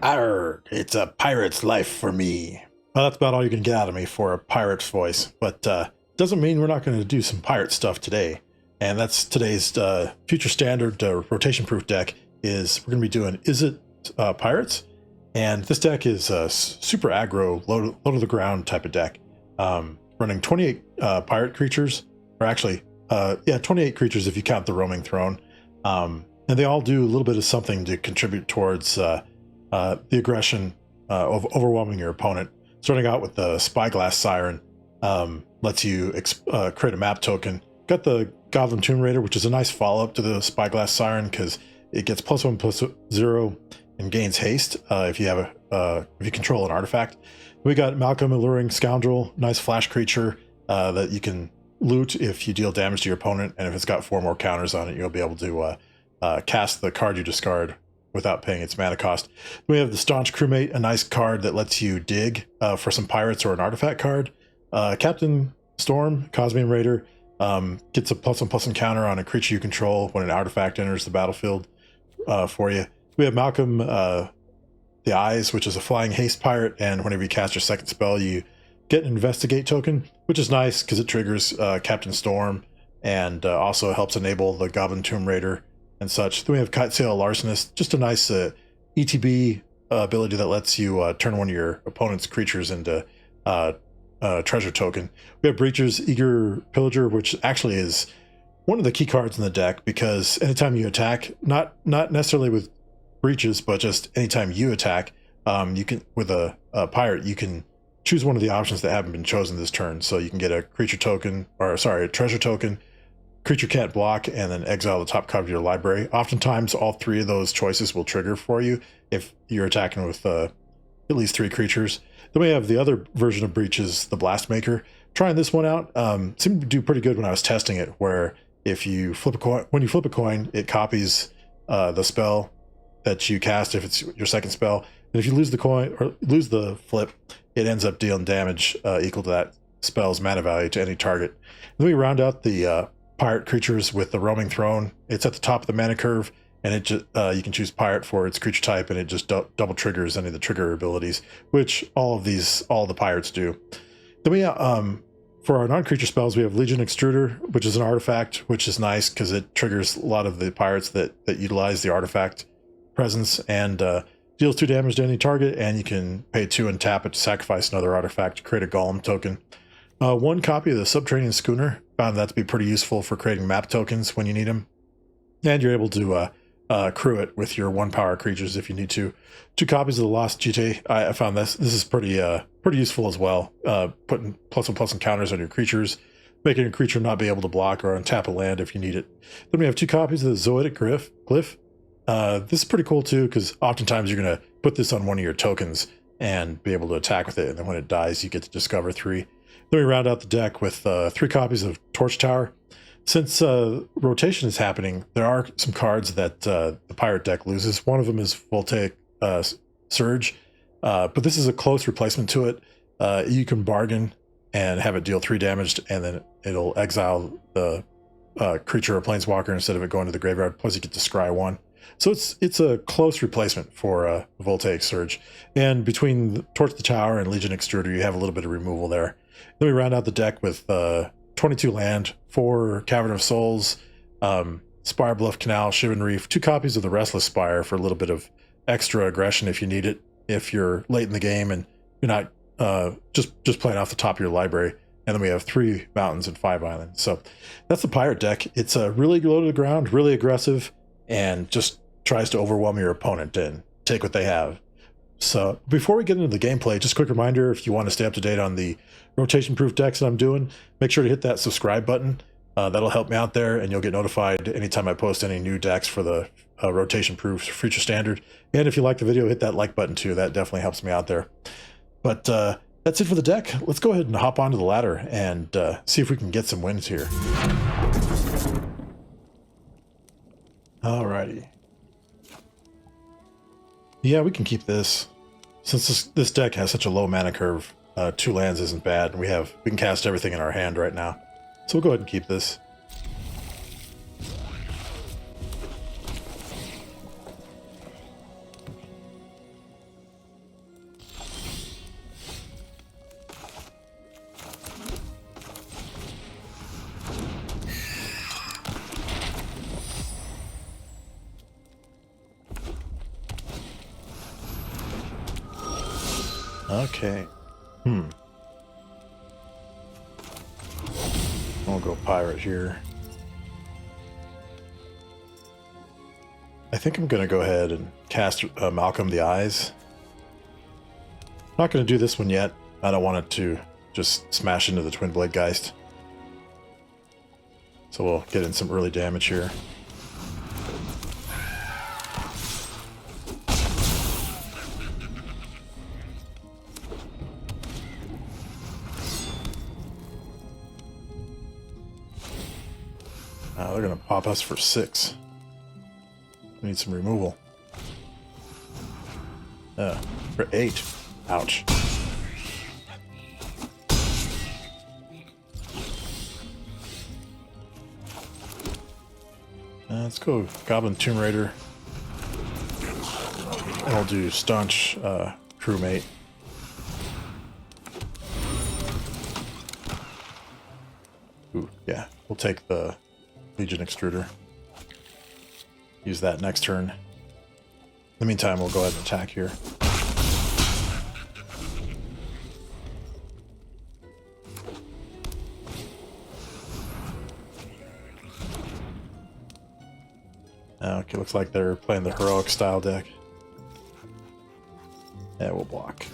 Arr, it's a pirate's life for me. Well, that's about all you can get out of me for a pirate's voice, but doesn't mean we're not going to do some pirate stuff today. And that's today's future standard rotation-proof deck is we're going to be doing Izzet Pirates. And this deck is a super aggro, low to the ground type of deck. Running 28 pirate creatures, or actually, 28 creatures if you count the roaming throne. And they all do a little bit of something to contribute towards the aggression of overwhelming your opponent. Starting out with the Spyglass Siren, lets you create a map token. Got the Goblin Tomb Raider, which is a nice follow-up to the Spyglass Siren because it gets +1/+0 and gains haste if you have if you control an artifact. We got Malcolm Alluring Scoundrel, nice flash creature that you can loot if you deal damage to your opponent, and if it's got 4 more counters on it, you'll be able to cast the card you discard without paying its mana cost. We have the Staunch Crewmate, a nice card that lets you dig for some pirates or an artifact card. Captain Storm, Cosmian Raider, gets a +1/+1 counter on a creature you control when an artifact enters the battlefield for you. We have Malcolm the Eyes, which is a flying haste pirate, and whenever you cast your second spell, you get an Investigate token, which is nice because it triggers Captain Storm and also helps enable the Goblin Tomb Raider and such. Then we have Kitesail Larcenist, just a nice ETB ability that lets you turn one of your opponent's creatures into treasure token. We have Breacher's Eager Pillager, which actually is one of the key cards in the deck because anytime you attack, not necessarily with breaches, but just anytime you attack, you can with a pirate, you can choose one of the options that haven't been chosen this turn. So you can get a creature token, or sorry, a treasure token, creature can't block, and then exile the top card of your library. Oftentimes, all 3 of those choices will trigger for you if you're attacking with at least 3 creatures. Then we have the other version of Breaches, the Blast Maker. Trying this one out, seemed to do pretty good when I was testing it, where if you flip a coin, when you flip a coin, it copies the spell that you cast if it's your second spell. And if you lose the coin or lose the flip, it ends up dealing damage equal to that spell's mana value to any target. And then we round out the pirate creatures with the Roaming Throne. It's at the top of the mana curve, and it just you can choose pirate for its creature type, and it just double triggers any of the trigger abilities, which all the pirates do. Then we for our non-creature spells, we have Legion Extruder, which is an artifact, which is nice because it triggers a lot of the pirates that utilize the artifact presence, and deals 2 damage to any target, and you can pay 2 and tap it to sacrifice another artifact to create a Golem token. 1 copy of the Subterranean Schooner, found that to be pretty useful for creating map tokens when you need them, and you're able to crew it with your 1-power creatures if you need to. 2 copies of the Lost GT. I found this is pretty useful as well, putting +1/+1 counters on your creatures, making a creature not be able to block or untap a land if you need it. Then we have 2 copies of the Zoetic Glyph. This is pretty cool too, because oftentimes you're going to put this on one of your tokens and be able to attack with it, and then when it dies, you get to discover 3. Then we round out the deck with 3 copies of Torch Tower. Since rotation is happening, there are some cards that the pirate deck loses. One of them is Voltaic Surge, but this is a close replacement to it. You can bargain and have it deal 3 damage, and then it'll exile the creature or planeswalker instead of it going to the graveyard. Plus, you get to scry 1. So it's a close replacement for Voltaic Surge. And between Torch the Tower and Legion Extruder, you have a little bit of removal there. Then we round out the deck with 22 land, 4 Cavern of Souls, Spire Bluff Canal, Shivan Reef, 2 copies of the Restless Spire for a little bit of extra aggression if you need it, if you're late in the game and you're not just playing off the top of your library. And then we have 3 mountains and 5 islands. So that's the pirate deck. It's really low to the ground, really aggressive, and just tries to overwhelm your opponent and take what they have. So before we get into the gameplay, just a quick reminder, if you want to stay up to date on the rotation-proof decks that I'm doing, make sure to hit that subscribe button. That'll help me out there, and you'll get notified anytime I post any new decks for the rotation-proof future standard. And if you like the video, hit that like button too. That definitely helps me out there. But that's it for the deck. Let's go ahead and hop onto the ladder and see if we can get some wins here. Alrighty. Yeah, we can keep this. Since this deck has such a low mana curve, 2 lands isn't bad, and we can cast everything in our hand right now. So we'll go ahead and keep this. Okay. I'll go pirate here. I think I'm going to go ahead and cast Malcolm the Eyes. I'm not going to do this one yet. I don't want it to just smash into the Twin Blade Geist. So we'll get in some early damage here. They're going to pop us for 6. We need some removal. For 8. Ouch. Let's go Goblin Tomb Raider. And we'll do Staunch Crewmate. Ooh, yeah. We'll take the Legion Extruder. Use that next turn. In the meantime, we'll go ahead and attack here. Okay, looks like they're playing the Heroic style deck. Yeah, we'll block.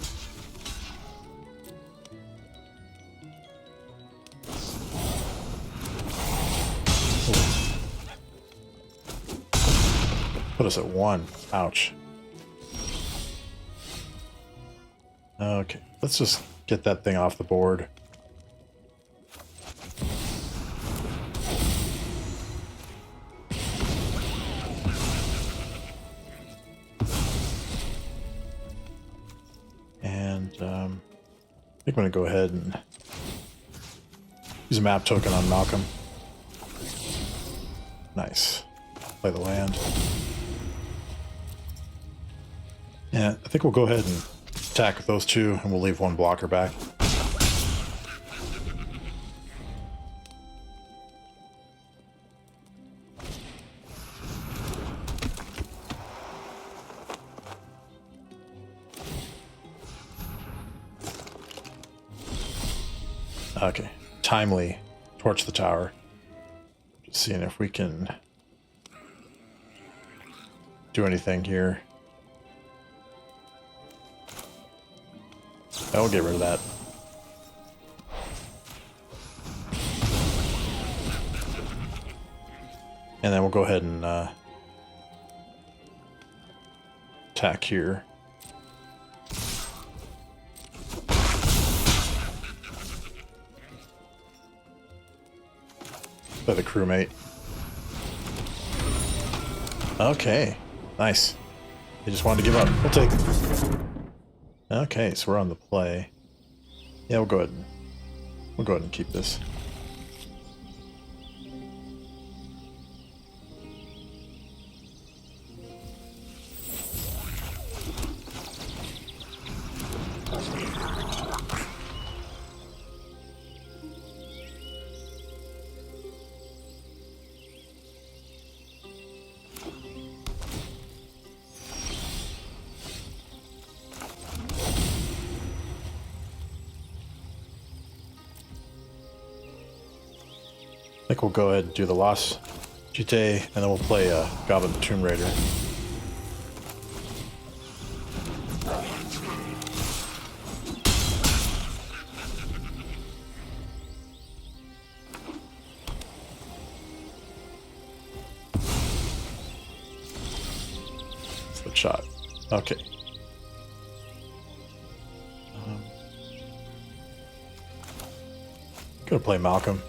Put us at 1. Ouch. Okay, let's just get that thing off the board. And I think I'm going to go ahead and use a map token on Malcolm. Nice. Play the land. Yeah, I think we'll go ahead and attack with those two, and we'll leave one blocker back. Okay, timely torch the tower. Just seeing if we can do anything here. I'll get rid of that. And then we'll go ahead and attack here. By the crewmate. Okay, nice. They just wanted to give up. We'll take it. Okay, so we're on the play. Yeah, we'll go ahead and keep this. I think we'll go ahead and do the Lost Jite, and then we'll play Goblin Tomb Raider. Split shot. Okay. Gonna play Malcolm.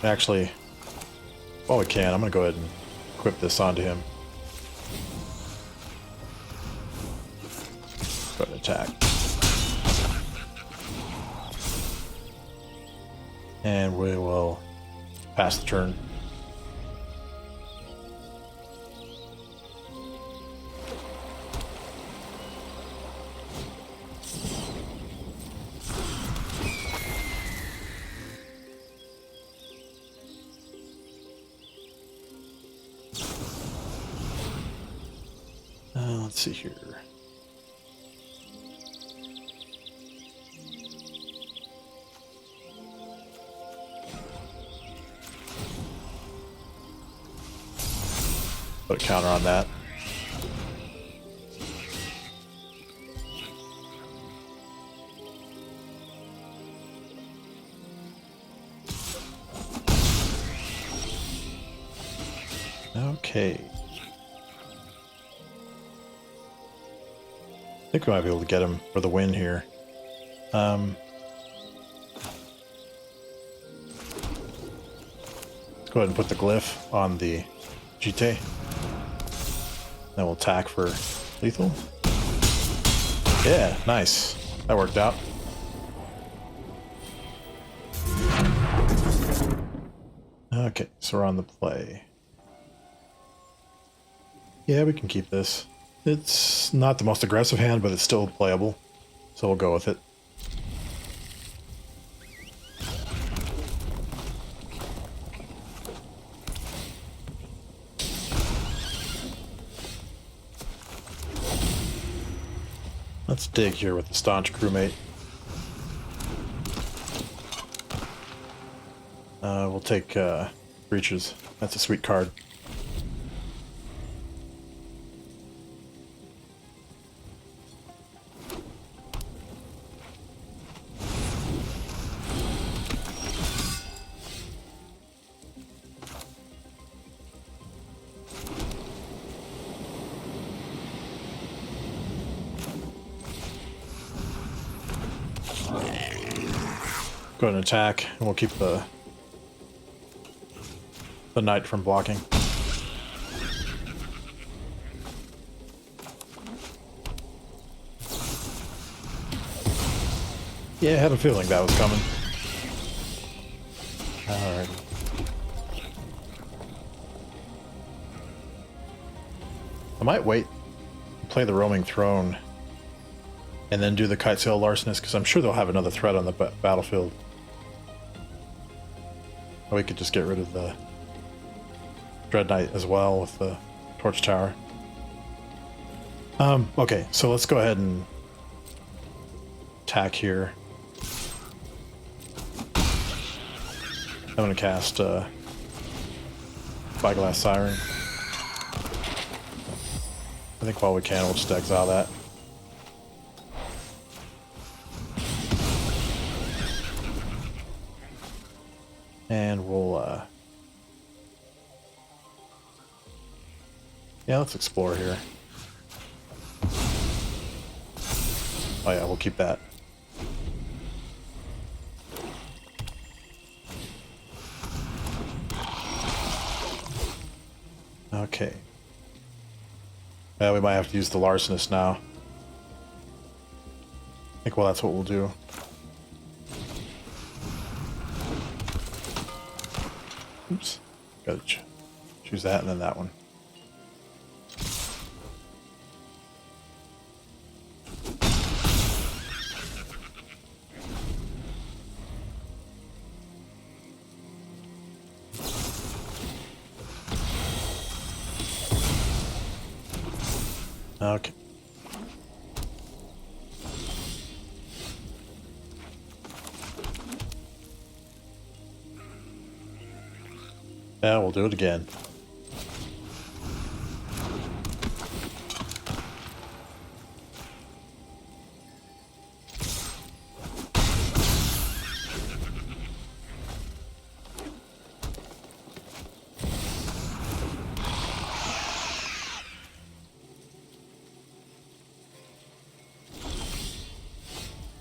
Actually, while we can, I'm going to go ahead and equip this onto him. Go ahead and attack. And we will pass the turn. Let's see here. Put a counter on that. Okay. I think we might be able to get him for the win here. Let's go ahead and put the glyph on the GT. Then we'll attack for lethal. Yeah, nice. That worked out. Okay, so we're on the play. Yeah, we can keep this. It's not the most aggressive hand, but it's still playable. So we'll go with it. Let's dig here with the Staunch Crewmate. We'll take Breaches. That's a sweet card. Go ahead and attack, and we'll keep the knight from blocking. Yeah, I had a feeling that was coming. Alright. I might wait and play the Roaming Throne and then do the Kitesail Larcenist, because I'm sure they'll have another threat on the battlefield. Or we could just get rid of the Dread Knight as well with the Torch Tower. Okay, so let's go ahead and attack here. I'm going to cast Spyglass Siren. I think while we can, we'll just exile that. And we'll, yeah, let's explore here. Oh yeah, we'll keep that. Okay. We might have to use the Larcenist now. I think, well, that's what we'll do. Oops. Gotta choose that and then that one. Okay. Yeah, we'll do it again.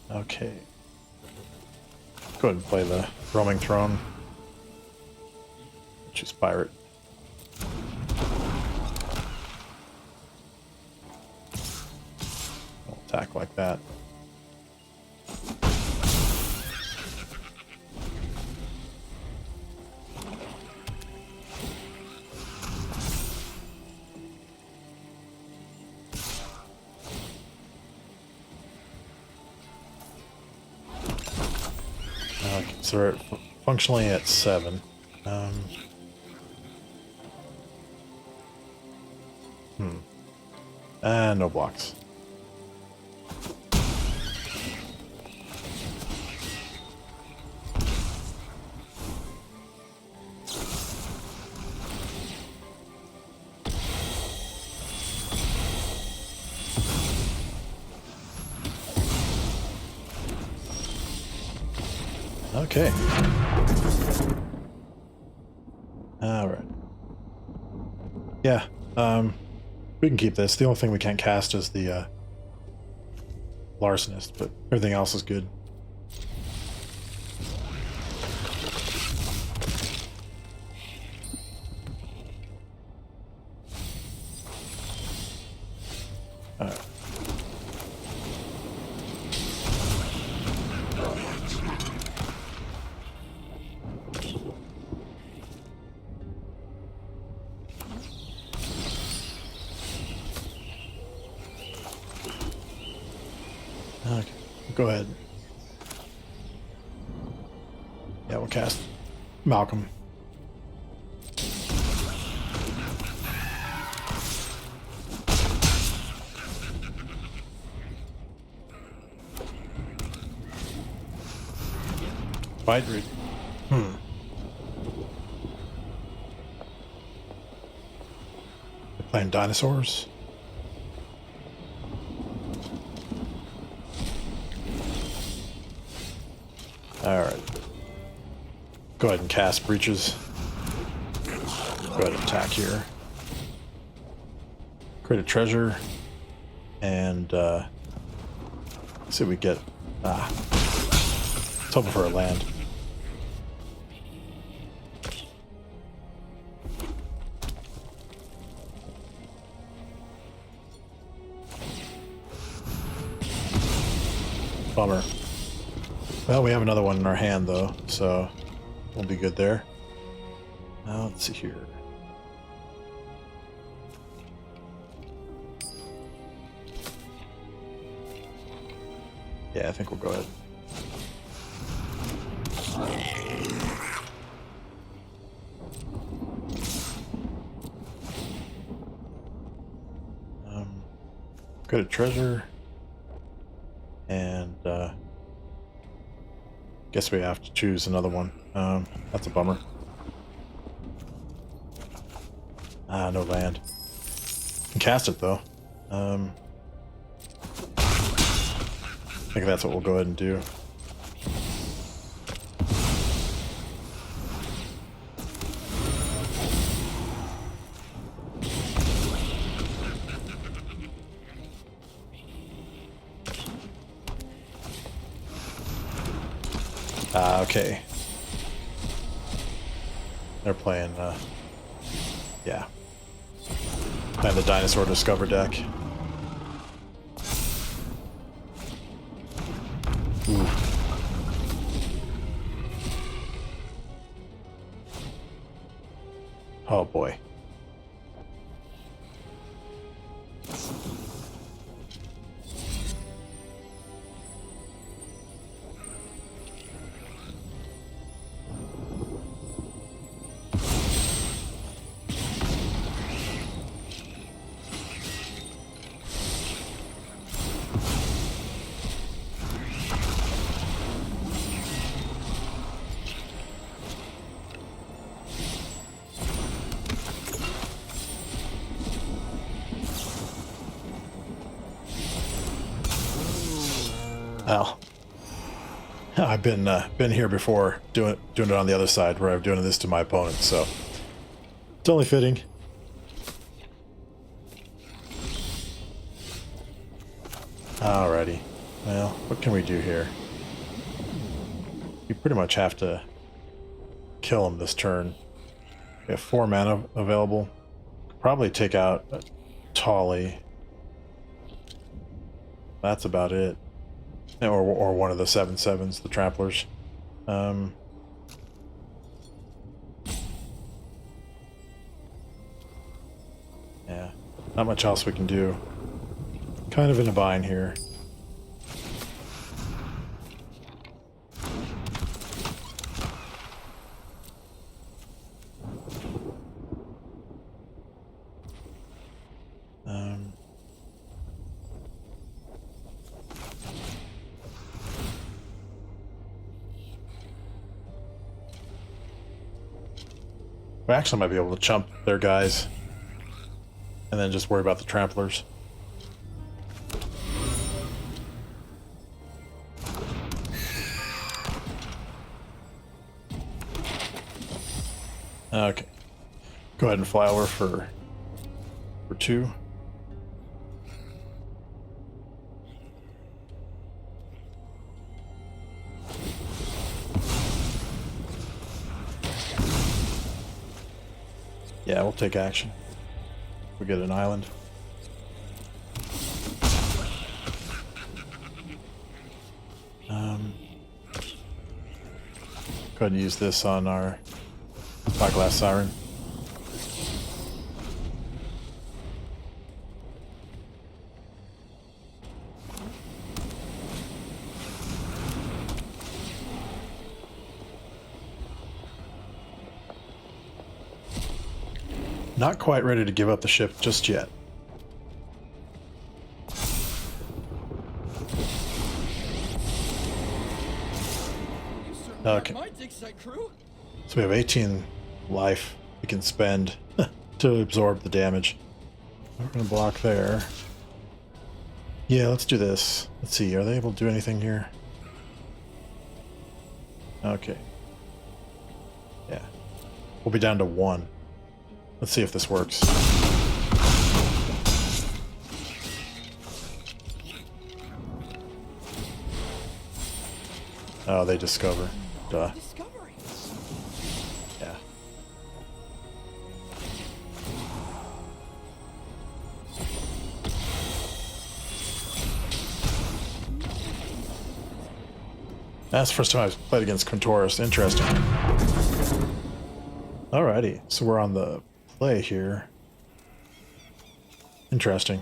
Okay. Go ahead and play the Roaming Throne. Choose Pirate. We'll attack like that. Okay, so we're functionally at 7. And no blocks. Okay. All right. Yeah. We can keep this. The only thing we can't cast is the Larcenist, but everything else is good. All right. Okay, go ahead. Yeah, we'll cast Malcolm. Fight read. They're playing Dinosaurs. Alright. Go ahead and cast Breaches. Go ahead and attack here. Create a treasure. And, let's see what we get. Let's hope for a land. Bummer. Well, we have another one in our hand, though, so we'll be good there. Now, let's see here. Yeah, I think we'll go ahead. Go to treasure. And, guess we have to choose another one. That's a bummer. No land. Can cast it though. I think that's what we'll go ahead and do. Okay. They're playing, yeah. Playing the Dinosaur Discover deck. Ooh. Oh boy. Well, I've been here before doing it on the other side where I'm doing this to my opponent, so it's only fitting. Alrighty. Well, what can we do here? We pretty much have to kill him this turn. We have 4 mana available. Could probably take out Tolly. That's about it. Or one of the 7/7s, the Tramplers. Yeah, not much else we can do. Kind of in a bind here. We actually might be able to chump their guys. And then just worry about the tramplers. Okay. Go ahead and fly over for 2. Yeah, we'll take action. We get an island. Go ahead and use this on our Spyglass Siren. Not quite ready to give up the ship just yet. Okay. So we have 18 life we can spend to absorb the damage. We're going to block there. Yeah, let's do this. Let's see, are they able to do anything here? Okay. Yeah. We'll be down to 1. Let's see if this works. Oh, they discover. Duh. Yeah. That's the first time I've played against Quintoris. Interesting. Alrighty, so we're on the play here. Interesting.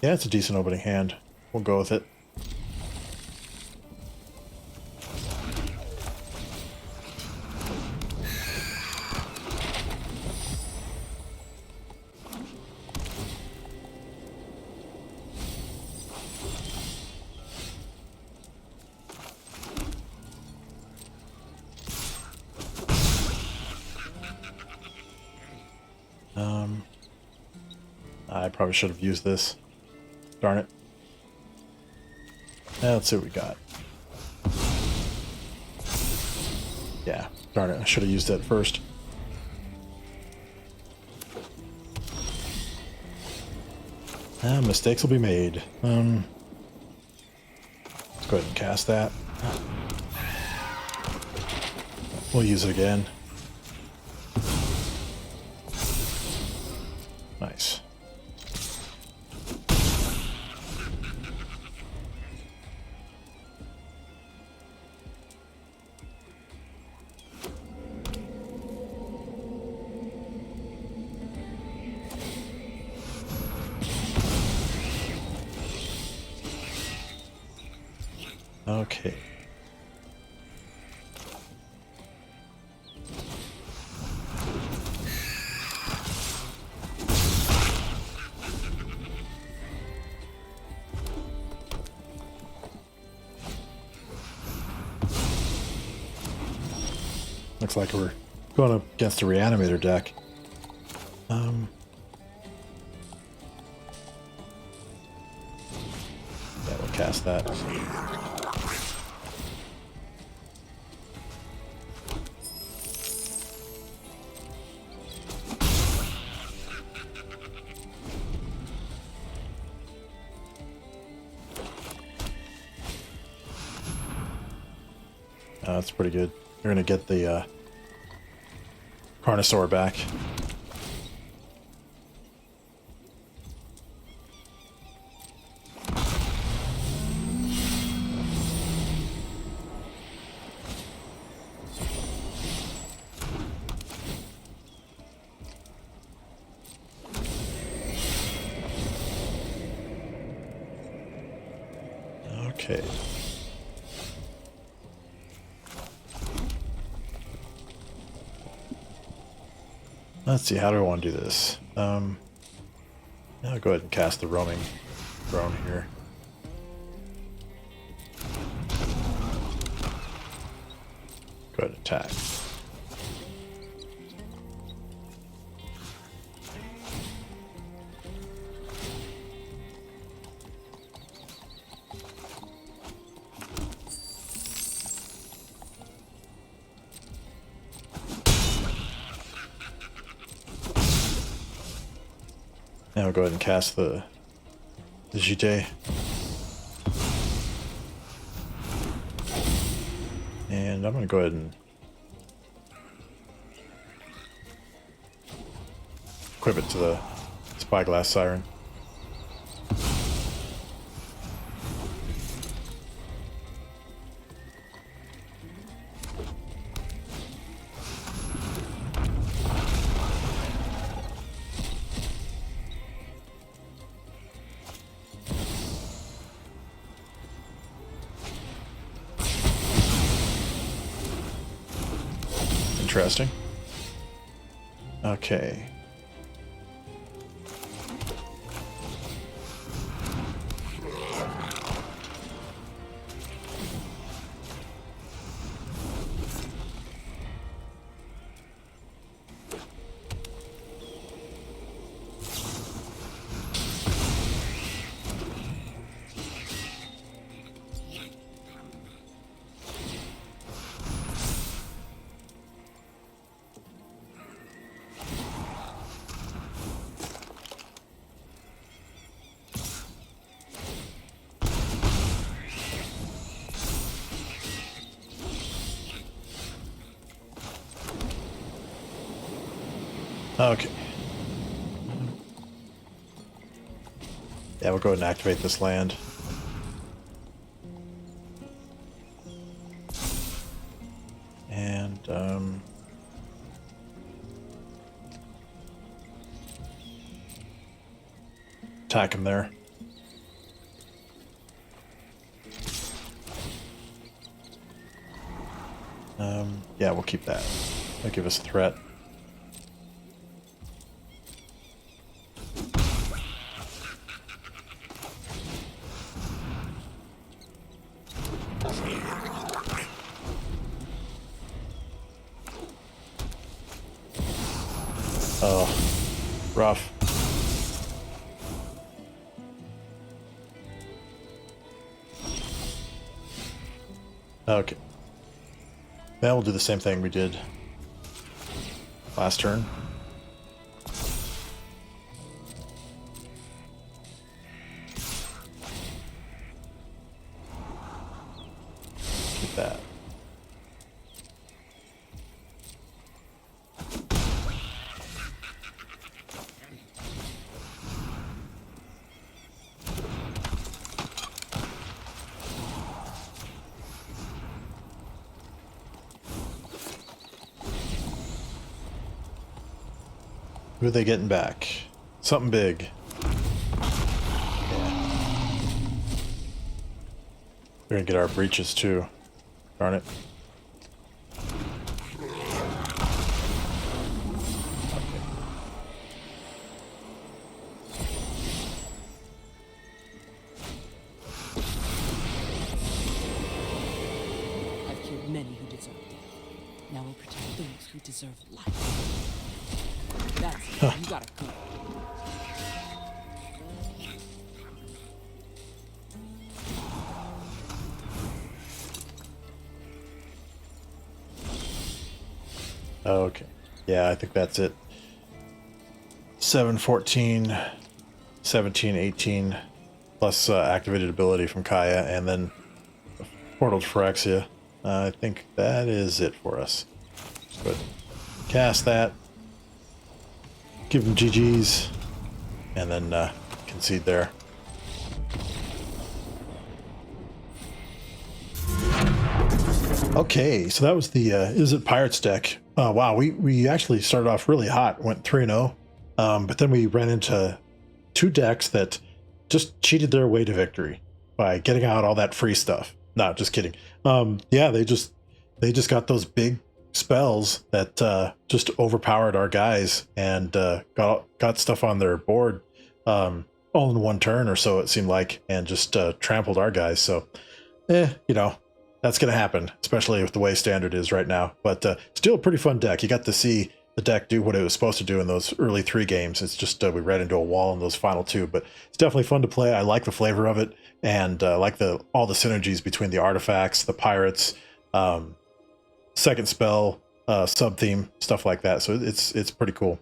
Yeah, it's a decent opening hand. We'll go with it. I probably should have used this. Darn it. Let's see what we got. Yeah, darn it. I should have used that first. Mistakes will be made. Let's go ahead and cast that. We'll use it again. Nice. Okay. Looks like we're going up against a Reanimator deck. Yeah, we'll cast that. That's pretty good. You're gonna get the Carnosaur back. Okay. Let's see, how do I want to do this? I'll go ahead and cast the roaming drone here. Go ahead and attack. Now we'll go ahead and cast the JT. And I'm going to go ahead and equip it to the Spyglass Siren. Interesting. Okay. Okay. Yeah, we'll go ahead and activate this land. And, attack him there. Yeah, we'll keep that. That'll give us a threat. Oh, rough. Okay. Now we'll do the same thing we did last turn. Keep that. Who are they getting back? Something big. Yeah. We're gonna get our breaches too. Darn it. I've killed many who deserve death. Now we'll protect those who deserve life. That's it. You gotta go. Okay. Yeah, I think that's it. 7, 14, 17, 18, plus activated ability from Kaya, and then Portal to Phyrexia. I think that is it for us. But cast that. Give them GG's, and then concede there. Okay, so that was the Izzet Pirates deck. Wow, we actually started off really hot, went 3-0, but then we ran into two decks that just cheated their way to victory by getting out all that free stuff. No, just kidding. Yeah, they just got those big spells that just overpowered our guys and got stuff on their board all in one turn or so, it seemed like, and just trampled our guys. So, you know, that's going to happen, especially with the way Standard is right now. But still a pretty fun deck. You got to see the deck do what it was supposed to do in those early 3 games. It's just we ran into a wall in those final 2, but it's definitely fun to play. I like the flavor of it, and like all the synergies between the artifacts, the pirates, second spell, sub theme, stuff like that. So it's pretty cool.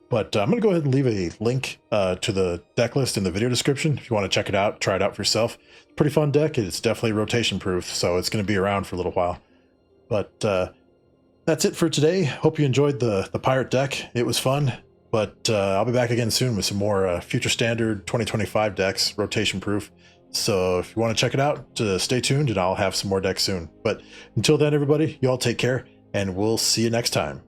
But I'm going to go ahead and leave a link to the deck list in the video description if you want to check it out, try it out for yourself. Pretty fun deck. It's definitely rotation proof, so it's going to be around for a little while. But that's it for today. Hope you enjoyed the pirate deck. It was fun, but I'll be back again soon with some more Future Standard 2025 decks, rotation proof. So if you want to check it out, stay tuned and I'll have some more decks soon. But until then, everybody, you all take care and we'll see you next time.